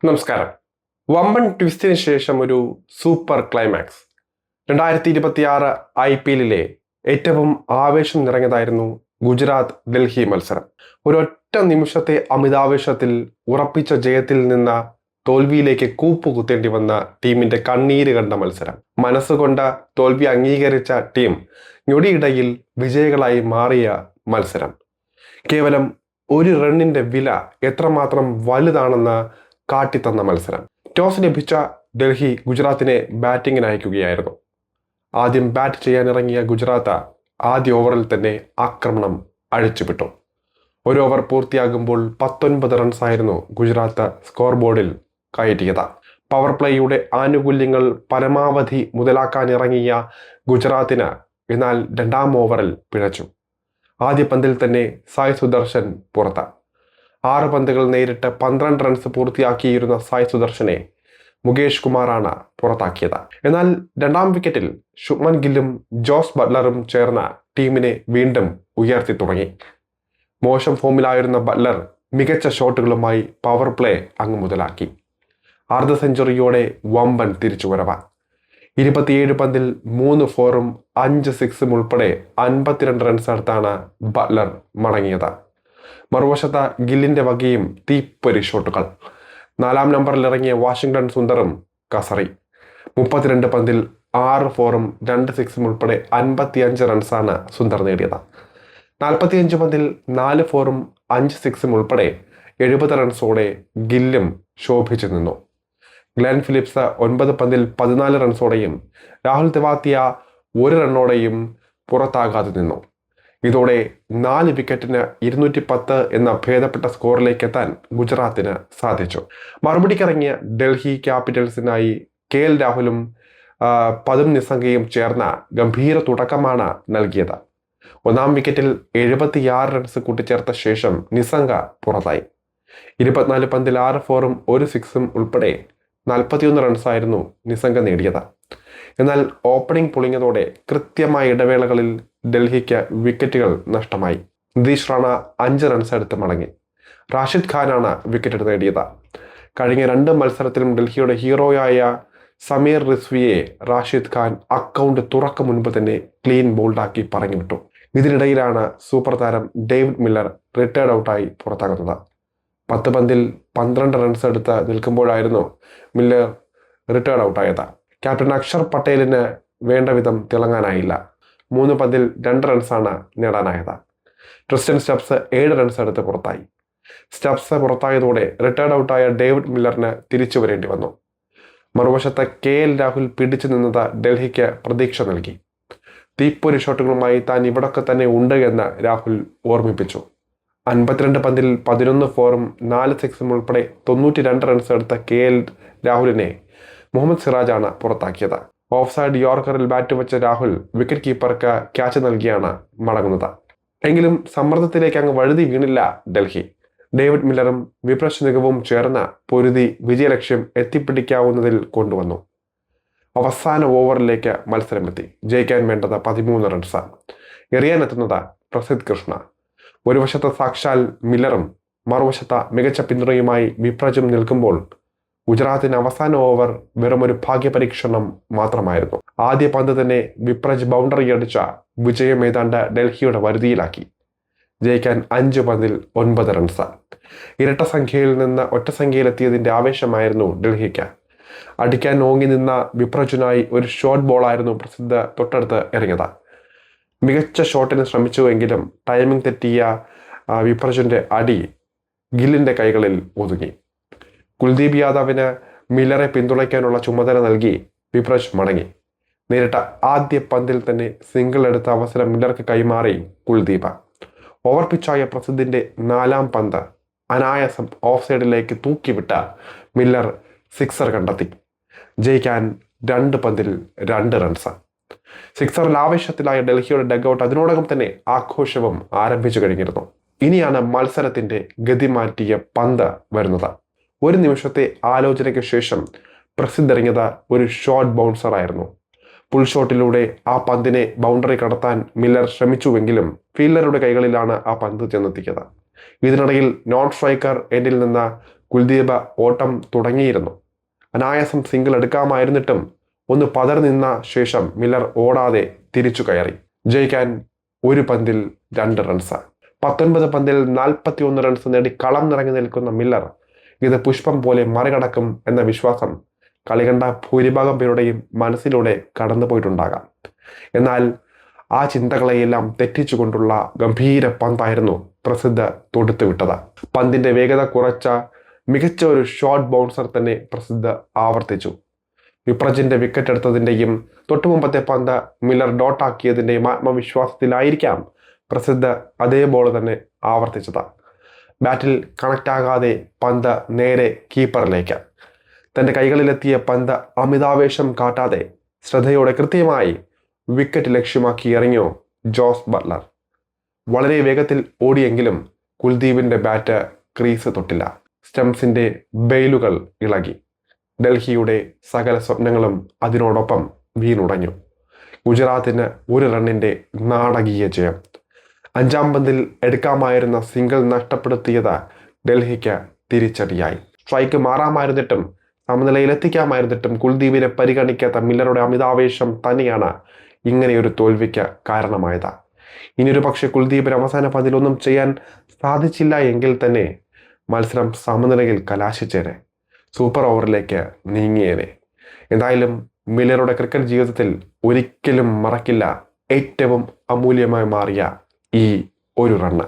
നമസ്കാരം. വമ്പൻ ട്വിസ്റ്റിന് ശേഷം ഒരു സൂപ്പർ ക്ലൈമാക്സ്. 2026 IPL-ലെ ഏറ്റവും ആവേശം നിറഞ്ഞതായിരുന്നു ഗുജറാത്ത് ഡൽഹി മത്സരം. ഒരൊറ്റ നിമിഷത്തെ അമിതാവേശത്തിൽ ഉറപ്പിച്ച ജയത്തിൽ നിന്ന് തോൽവിയിലേക്ക് കൂപ്പുകുത്തേണ്ടി വന്ന ടീമിന്റെ കണ്ണീര് കണ്ട മത്സരം. മനസ്സുകൊണ്ട് തോൽവി അംഗീകരിച്ച ടീം ഞൊടിയിടയിൽ വിജയികളായി മാറിയ മത്സരം. കേവലം ഒരു റണ്ണിന്റെ വില എത്രമാത്രം വലുതാണെന്ന് കാട്ടിത്തന്ന മത്സരം. ടോസ് ലഭിച്ച ഡൽഹി ഗുജറാത്തിനെ ബാറ്റിങ്ങിന് അയക്കുകയായിരുന്നു. ആദ്യം ബാറ്റ് ചെയ്യാനിറങ്ങിയ ഗുജറാത്ത് ആദ്യ ഓവറിൽ തന്നെ ആക്രമണം അഴിച്ചുവിട്ടു. ഒരു ഓവർ പൂർത്തിയാകുമ്പോൾ 19 റൺസായിരുന്നു ഗുജറാത്ത് സ്കോർ ബോർഡിൽ കയറ്റിയത്. പവർ പ്ലേയുടെ ആനുകൂല്യങ്ങൾ പരമാവധി മുതലാക്കാനിറങ്ങിയ ഗുജറാത്തിന് എന്നാൽ രണ്ടാം ഓവറിൽ പിഴച്ചു. ആദ്യ പന്തിൽ തന്നെ സായ് സുദർശൻ പുറത്ത്. 6 പന്തുകൾ നേരിട്ട് 12 റൺസ് പൂർത്തിയാക്കിയിരുന്ന സായ് സുദർശനെ മുകേഷ് കുമാറാണ് പുറത്താക്കിയത്. എന്നാൽ രണ്ടാം വിക്കറ്റിൽ ശുഭ്മൻ ഗില്ലും ജോസ് ബട്ട്ലറും ചേർന്ന ടീമിനെ വീണ്ടും ഉയർത്തി തുടങ്ങി. മോശം ഫോമിലായിരുന്ന ബട്ട്ലർ മികച്ച ഷോട്ടുകളുമായി പവർ പ്ലേ അങ്ങ് മുതലാക്കി. അർദ്ധ സെഞ്ചുറിയോടെ വമ്പൻ തിരിച്ചുവരവ്. 27 പന്തിൽ 3 ഫോറും 5 സിക്സും ഉൾപ്പെടെ 52 റൺസ് എടുത്താണ് ബട്ട്ലർ മടങ്ങിയത്. മറുവശത്ത് ഗില്ലിന്റെ വകയും തീപ്പൊരി ഷോട്ടുകൾ. 4-ാം നമ്പറിൽ ഇറങ്ങിയ വാഷിംഗ്ടൺ സുന്ദറും കസറി. 32 പന്തിൽ 6 ഫോറും 2 സിക്സും ഉൾപ്പെടെ 55 റൺസാണ് സുന്ദർ നേടിയത്. 45 പന്തിൽ 4 ഫോറും 5 സിക്സും ഉൾപ്പെടെ 70 റൺസോടെ ഗില്ലും ശോഭിച്ചു നിന്നു. ഗ്ലെൻ ഫിലിപ്സ് 9 പന്തിൽ 14 റൺസോടെയും രാഹുൽ തെവാത്തിയ 1 റണ്ണോടെയും പുറത്താകാതെ നിന്നു. ഇതോടെ 4 വിക്കറ്റിന് 210 എന്ന ഭേദപ്പെട്ട സ്കോറിലേക്ക് എത്താൻ ഗുജറാത്തിന് സാധിച്ചു. മറുപടിക്കിറങ്ങിയ ഡൽഹി ക്യാപിറ്റൽസിനായി KL രാഹുലും പദം നിസംഗയും ചേർന്ന ഗംഭീര തുടക്കമാണ് നൽകിയത്. 1-ാം വിക്കറ്റിൽ 76 റൺസ് കൂട്ടിച്ചേർത്ത ശേഷം നിസംഗ പുറത്തായി. 24 പന്തിൽ 6 ഫോറും 1 സിക്സും ഉൾപ്പെടെ 41 റൺസായിരുന്നു നിസംഗ നേടിയത്. എന്നാൽ ഓപ്പണിംഗ് പൊളിഞ്ഞതോടെ കൃത്യമായ ഇടവേളകളിൽ ഡൽഹിക്ക് വിക്കറ്റുകൾ നഷ്ടമായി. നിതീഷ് റാണ 5 റൺസ് എടുത്ത് മടങ്ങി. റാഷിദ് ഖാനാണ് വിക്കറ്റ് നേടിയത്. കഴിഞ്ഞ 2 മത്സരത്തിലും ഡൽഹിയുടെ ഹീറോയായ സമീർ റിസ്വിയെ റാഷിദ് ഖാൻ അക്കൗണ്ട് തുറക്കും മുൻപ് തന്നെ ക്ലീൻ ബോൾഡാക്കി പറഞ്ഞുവിട്ടു. ഇതിനിടയിലാണ് സൂപ്പർ താരം ഡേവിഡ് മില്ലർ റിട്ടയർഡ് ഔട്ടായി പുറത്താകുന്നത്. 10 പന്തിൽ 12 റൺസ് എടുത്ത് നിൽക്കുമ്പോഴായിരുന്നു മില്ലർ റിട്ടയർഡ് ഔട്ടായത്. ക്യാപ്റ്റൻ അക്ഷർ പട്ടേലിന് വേണ്ട വിധം തിളങ്ങാനായില്ല. 3 പന്തിൽ 2 റൺസാണ് നേടാനായത്. ട്രിസ്റ്റൻ സ്റ്റബ്സ് 7 റൺസ് എടുത്ത് പുറത്തായി. സ്റ്റബ്സ് പുറത്തായതോടെ റിട്ടയർഡ് ഔട്ടായ ഡേവിഡ് മില്ലറിന് തിരിച്ചു വരേണ്ടി വന്നു. മറുവശത്ത് KL രാഹുൽ പിടിച്ചു നിന്നത് ഡൽഹിക്ക് പ്രതീക്ഷ നൽകി. തീപ്പൊരി ഷോട്ടുകളുമായി താൻ ഇവിടൊക്കെ തന്നെ ഉണ്ട് എന്ന് രാഹുൽ ഓർമ്മിപ്പിച്ചു. 52 പന്തിൽ 11 ഫോറും 4 സിക്സും ഉൾപ്പെടെ 92 റൺസ് എടുത്ത KL രാഹുലിനെ മുഹമ്മദ് സിറാജാണ് പുറത്താക്കിയത്. ഓഫ് സൈഡ് യോർക്കറിൽ ബാറ്റ് വെച്ച രാഹുൽ വിക്കറ്റ് കീപ്പർക്ക് ക്യാച്ച് നൽകിയാണ് മടങ്ങുന്നത്. എങ്കിലും സമ്മർദ്ദത്തിലേക്ക് അങ്ങ് വഴുതി വീണില്ല ഡൽഹി. ഡേവിഡ് മില്ലറും വിപ്രശ് നിഗവും ചേർന്ന് പൊരുതി വിജയലക്ഷ്യം എത്തിപ്പിടിക്കാവുന്നതിൽ കൊണ്ടുവന്നു. അവസാന ഓവറിലേക്ക് മത്സരമെത്തി. ജയിക്കാൻ വേണ്ടത് 13 റൺസ്. എറിയാനെത്തുന്നത് പ്രസിദ്ധ് കൃഷ്ണ. ഒരു വശത്ത് സാക്ഷാൽ മില്ലറും മറുവശത്ത് മികച്ച പിന്തുണയുമായി വിപ്രജും നിൽക്കുമ്പോൾ ഗുജറാത്തിന് അവസാന ഓവർ വെറുമൊരു ഭാഗ്യപരീക്ഷണം മാത്രമായിരുന്നു. ആദ്യ പന്ത് തന്നെ വിപ്രജ് ബൗണ്ടറി അടിച്ച വിജയം ഏതാണ്ട് ഡൽഹിയുടെ വരുതിയിലാക്കി. ജയിക്കാൻ 5 പന്തിൽ 9 റൺസ്. ഇരട്ട സംഖ്യയിൽ നിന്ന് ഒറ്റ സംഖ്യയിലെത്തിയതിന്റെ ആവേശമായിരുന്നു ഡൽഹിക്ക്. അടിക്കാൻ ഓങ്ങി നിന്ന വിപ്രജിനായി ഒരു ഷോർട്ട് ബോളായിരുന്നു പ്രസിദ്ധ തൊട്ടടുത്ത് എറിഞ്ഞത്. മികച്ച ഷോട്ടിന് ശ്രമിച്ചുവെങ്കിലും ടൈമിംഗ് തെറ്റിയ വിപ്രജിന്റെ അടി ഗില്ലിന്റെ കൈകളിൽ ഒതുങ്ങി. കുൽദീപ് യാദവിന് മില്ലറെ പിന്തുണയ്ക്കാനുള്ള ചുമതല നൽകി വിപ്രജ് മടങ്ങി. നേരിട്ട ആദ്യ പന്തിൽ തന്നെ സിംഗിൾ എടുത്ത അവസരം മില്ലർക്ക് കൈമാറി കുൽദീപ്. ഓവർ പിച്ചായ പ്രസിദ്ധിന്റെ 4-ാം പന്ത് അനായാസം ഓഫ് സൈഡിലേക്ക് തൂക്കിവിട്ട മില്ലർ സിക്സർ കണ്ടെത്തി. ജയിക്കാൻ 2 പന്തിൽ 2 റൺസ്. സിക്സറിൽ ആവേശത്തിലായ ഡൽഹിയുടെ ഡഗ്ഔട്ട് അതിനോടകം തന്നെ ആഘോഷവും ആരംഭിച്ചു കഴിഞ്ഞിരുന്നു. ഇനിയാണ് മത്സരത്തിന്റെ ഗതി മാറ്റിയ പന്ത് വരുന്നത്. ഒരു നിമിഷത്തെ ആലോചനയ്ക്ക് ശേഷം പ്രസിദ്ധ് എറിഞ്ഞത് ഒരു ഷോർട്ട് ബൗൺസർ ആയിരുന്നു. പുൾ ഷോട്ടിലൂടെ ആ പന്തിനെ ബൗണ്ടറി കടത്താൻ മില്ലർ ശ്രമിച്ചുവെങ്കിലും ഫീൽഡറുടെ കൈകളിലാണ് ആ പന്ത് ചെന്നെത്തിയത്. ഇതിനിടയിൽ നോൺ സ്ട്രൈക്കർ എൻഡിൽ നിന്ന് കുൽദീപ് ഓട്ടം തുടങ്ങിയിരുന്നു. അനായാസം സിംഗിൾ എടുക്കാമായിരുന്നിട്ടും ഒന്ന് പതറി നിന്ന ശേഷം മില്ലർ ഓടാതെ തിരിച്ചു കയറി. ജയിക്കാൻ ഒരു പന്തിൽ 2 റൺസ്. 19 പന്തിൽ 41 റൺസ് നേടി കളം നിറങ്ങി നിൽക്കുന്ന മില്ലർ ഇത് പുഷ്പം പോലെ മറികടക്കും എന്ന വിശ്വാസം കളി കണ്ട ഭൂരിഭാഗം പേരുടെയും മനസ്സിലൂടെ കടന്നുപോയിട്ടുണ്ടാകാം. എന്നാൽ ആ ചിന്തകളെയെല്ലാം തെറ്റിച്ചുകൊണ്ടുള്ള ഗംഭീര പന്തായിരുന്നു പ്രസിദ്ധ തൊടുത്തുവിട്ടത്. പന്തിന്റെ വേഗത കുറച്ച മികച്ച ഒരു ഷോർട്ട് ബൗൺസർ തന്നെ പ്രസിദ്ധ ആവർത്തിച്ചു. വിപ്രജിന്റെ വിക്കറ്റ് എടുത്തതിന്റെയും തൊട്ടുമുമ്പത്തെ പന്ത് മില്ലർ ഡോട്ടാക്കിയതിന്റെയും ആത്മവിശ്വാസത്തിലായിരിക്കാം പ്രസിദ്ധ അതേ ബോൾ തന്നെ ആവർത്തിച്ചത്. ബാറ്റിൽ കണക്ട് ആകാതെ പന്ത് നേരെ കീപ്പറിലേക്ക്. തന്റെ കൈകളിലെത്തിയ പന്ത് അമിതാവേശം കാട്ടാതെ ശ്രദ്ധയോടെ കൃത്യമായി വിക്കറ്റ് ലക്ഷ്യമാക്കി ഇറങ്ങിയോ ജോസ് ബട്ട്ലർ. വളരെ വേഗത്തിൽ ഓടിയെങ്കിലും കുൽദീപിന്റെ ബാറ്റ് ക്രീസ് തൊട്ടില്ല. സ്റ്റംസിന്റെ ബെയിലുകൾ ഇളകി. ഡൽഹിയുടെ സകല സ്വപ്നങ്ങളും അതിനോടൊപ്പം വീണുടഞ്ഞു. ഗുജറാത്തിന് 1 റണ്ണിന്റെ നാടകീയ ജയം. 5-ാം പന്തിൽ എടുക്കാമായിരുന്ന സിംഗിൾ നഷ്ടപ്പെടുത്തിയത് ഡൽഹിക്ക് തിരിച്ചടിയായി. സ്ട്രൈക്ക് മാറാമായിരുന്നിട്ടും സമനിലയിലെത്തിക്കാമായിരുന്നിട്ടും കുൽദീപിനെ പരിഗണിക്കാത്ത മില്ലറുടെ അമിതാവേശം തന്നെയാണ് ഇങ്ങനെയൊരു തോൽവിക്ക് കാരണമായത്. ഇനിയൊരു പക്ഷെ കുൽദീപിന് അവസാന പന്തിൽ ഒന്നും ചെയ്യാൻ സാധിച്ചില്ല എങ്കിൽ തന്നെ മത്സരം സമനിലയിൽ കലാശിച്ചേനെ. സൂപ്പർ ഓവറിലേക്ക് നീങ്ങിയേനെ. എന്തായാലും മില്ലറുടെ ക്രിക്കറ്റ് ജീവിതത്തിൽ ഒരിക്കലും മറക്കില്ല ഏറ്റവും അമൂല്യമായി മാറിയ ഈ 1 റണ്ണ്.